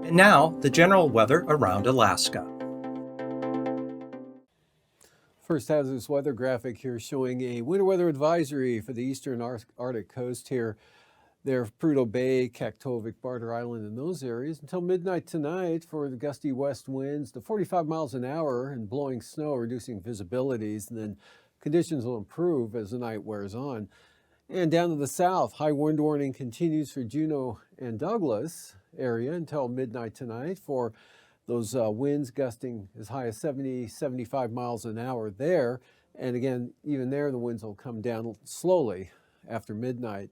And now, the general weather around Alaska. First hazardous weather graphic here showing a winter weather advisory for the eastern Arctic coast here. There, Prudhoe Bay, Kaktovik, Barter Island, and those areas until midnight tonight for the gusty west winds to 45 miles an hour and blowing snow, reducing visibilities. And then conditions will improve as the night wears on. And down to the south, high wind warning continues for Juneau and Douglas area until midnight tonight for those winds gusting as high as 70, 75 miles an hour there. And again, even there, the winds will come down slowly after midnight.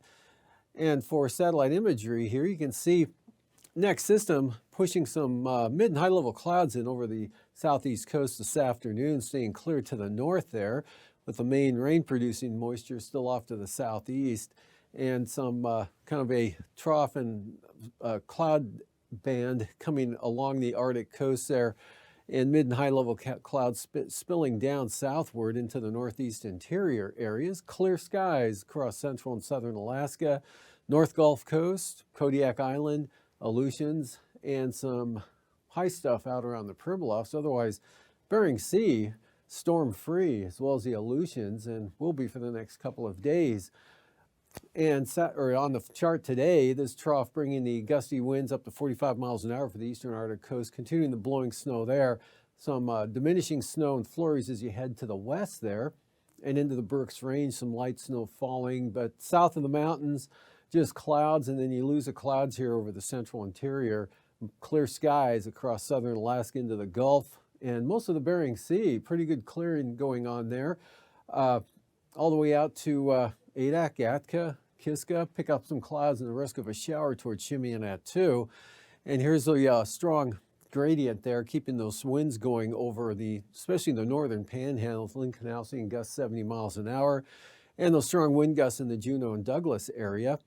And for satellite imagery here, you can see next system pushing some mid and high level clouds in over the southeast coast this afternoon, staying clear to the north there, with the main rain producing moisture still off to the southeast, and some kind of a trough and cloud band coming along the Arctic coast there, and mid and high level clouds spilling down southward into the northeast interior areas. Clear skies across central and southern Alaska, North Gulf Coast, Kodiak Island, Aleutians, and some high stuff out around the Pribilofs. Otherwise, Bering Sea storm free, as well as the Aleutians, and will be for the next couple of days. And on the chart today, this trough bringing the gusty winds up to 45 miles an hour for the eastern Arctic coast, continuing the blowing snow there. Some diminishing snow and flurries as you head to the west there and into the Brooks Range, some light snow falling. But south of the mountains, just clouds, and then you lose the clouds here over the central interior. Clear skies across southern Alaska into the Gulf and most of the Bering Sea. Pretty good clearing going on there. All the way out to Adak, Atka, Kiska, pick up some clouds and the risk of a shower towards Chimionat too. And here's a strong gradient there, keeping those winds going over especially the northern panhandle, Lincoln Canal, seeing gusts 70 miles an hour, and those strong wind gusts in the Juneau and Douglas area.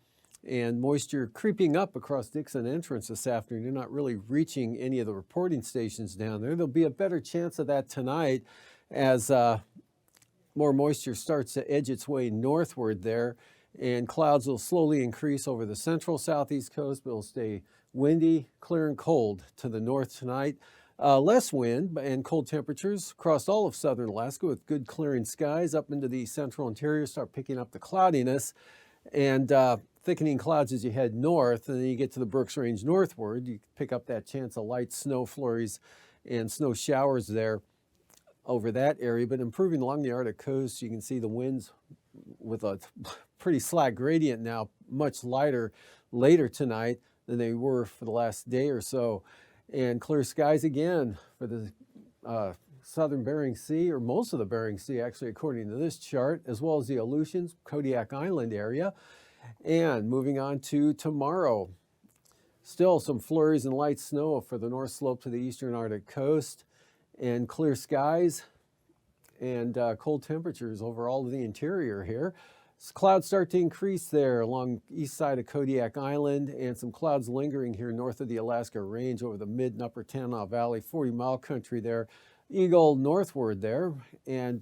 And moisture creeping up across Dixon Entrance this afternoon, not really reaching any of the reporting stations down there. There'll be a better chance of that tonight as more moisture starts to edge its way northward there, and clouds will slowly increase over the central southeast coast, but it'll stay windy, clear, and cold to the north tonight. Less wind and cold temperatures across all of southern Alaska with good clearing skies. Up into the central interior, start picking up the cloudiness and thickening clouds as you head north, and then you get to the Brooks Range northward. You pick up that chance of light snow flurries and snow showers there over that area, but improving along the Arctic coast. You can see the winds with a pretty slack gradient now, much lighter later tonight than they were for the last day or so. And clear skies again for the southern Bering Sea, or most of the Bering Sea actually, according to this chart, as well as the Aleutians, Kodiak Island area. And moving on to tomorrow, still some flurries and light snow for the north slope to the eastern Arctic coast, and clear skies and cold temperatures over all of the interior here. Clouds start to increase there along east side of Kodiak Island, and some clouds lingering here north of the Alaska Range over the mid and upper Tanana Valley, 40-mile country there. Eagle northward there, and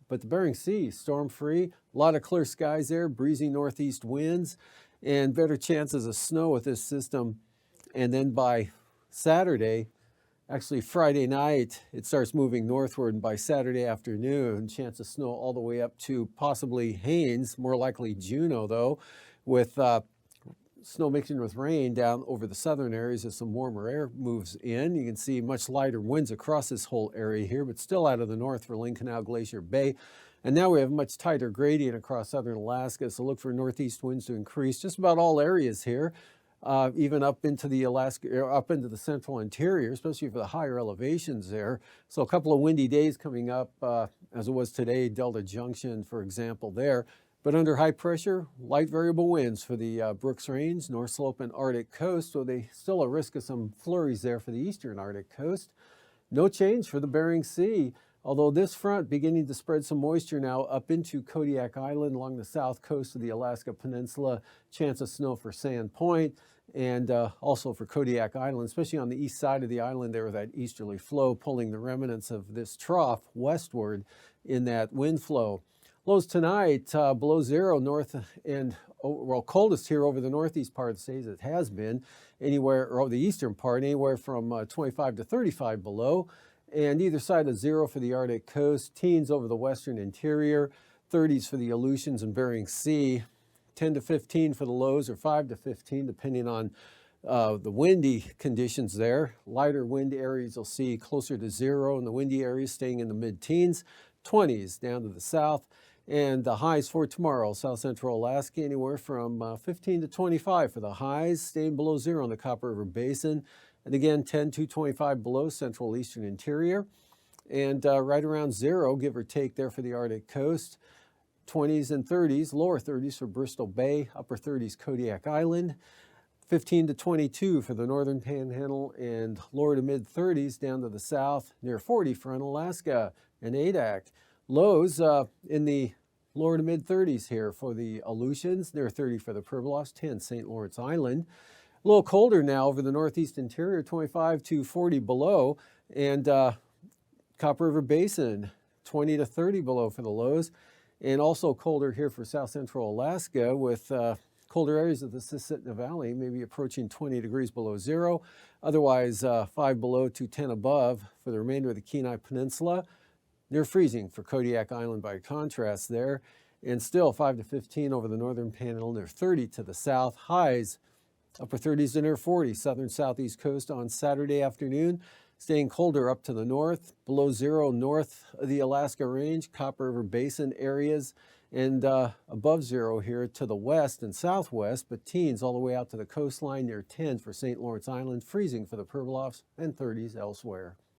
but the Bering Sea storm-free. A lot of clear skies there, breezy northeast winds, and better chances of snow with this system. And then by Saturday, actually Friday night, it starts moving northward, and by Saturday afternoon, chance of snow all the way up to possibly Haines, more likely Juneau though, with snow mixing with rain down over the southern areas as some warmer air moves in. You can see much lighter winds across this whole area here, but still out of the north for Lincoln Canal, Glacier Bay. And now we have much tighter gradient across southern Alaska, so look for northeast winds to increase just about all areas here. Even up into the up into the central interior, especially for the higher elevations there. So a couple of windy days coming up, as it was today, Delta Junction, for example, there. But under high pressure, light variable winds for the Brooks Range, North Slope, and Arctic coast. So they still a risk of some flurries there for the eastern Arctic coast. No change for the Bering Sea. Although this front beginning to spread some moisture now up into Kodiak Island along the south coast of the Alaska Peninsula. Chance of snow for Sand Point and also for Kodiak Island, especially on the east side of the island there with that easterly flow pulling the remnants of this trough westward in that wind flow. Lows tonight below zero north and, well, coldest here over the northeast part of the state as it has been, anywhere, or the eastern part, anywhere from 25 to 35 below. And either side of zero for the Arctic coast, teens over the western interior, 30s for the Aleutians and Bering Sea, 10 to 15 for the lows, or 5 to 15 depending on the windy conditions there. Lighter wind areas you'll see closer to zero, and the windy areas staying in the mid-teens, 20s down to the south. And the highs for tomorrow, south central Alaska, anywhere from 15 to 25 for the highs, staying below zero in the Copper River Basin. And again, 10 to 25 below central eastern interior. And right around zero, give or take there for the Arctic coast. 20s and 30s, lower 30s for Bristol Bay, upper 30s Kodiak Island. 15 to 22 for the northern panhandle, and lower to mid 30s down to the south, near 40 for Unalaska and Adak. Lows in the lower to mid 30s here for the Aleutians, near 30 for the Pribilofs, 10 St. Lawrence Island. A little colder now over the northeast interior, 25 to 40 below, and Copper River Basin, 20 to 30 below for the lows, and also colder here for south central Alaska with colder areas of the Susitna Valley, maybe approaching 20 degrees below zero. Otherwise, 5 below to 10 above for the remainder of the Kenai Peninsula. Near freezing for Kodiak Island by contrast there. And still 5 to 15 over the northern panhandle, near 30 to the south. Highs upper 30s to near 40, southern southeast coast on Saturday afternoon. Staying colder up to the north, below zero north of the Alaska Range, Copper River Basin areas, and above zero here to the west and southwest, but teens all the way out to the coastline near 10 for St. Lawrence Island, freezing for the Pribilofs, and 30s elsewhere.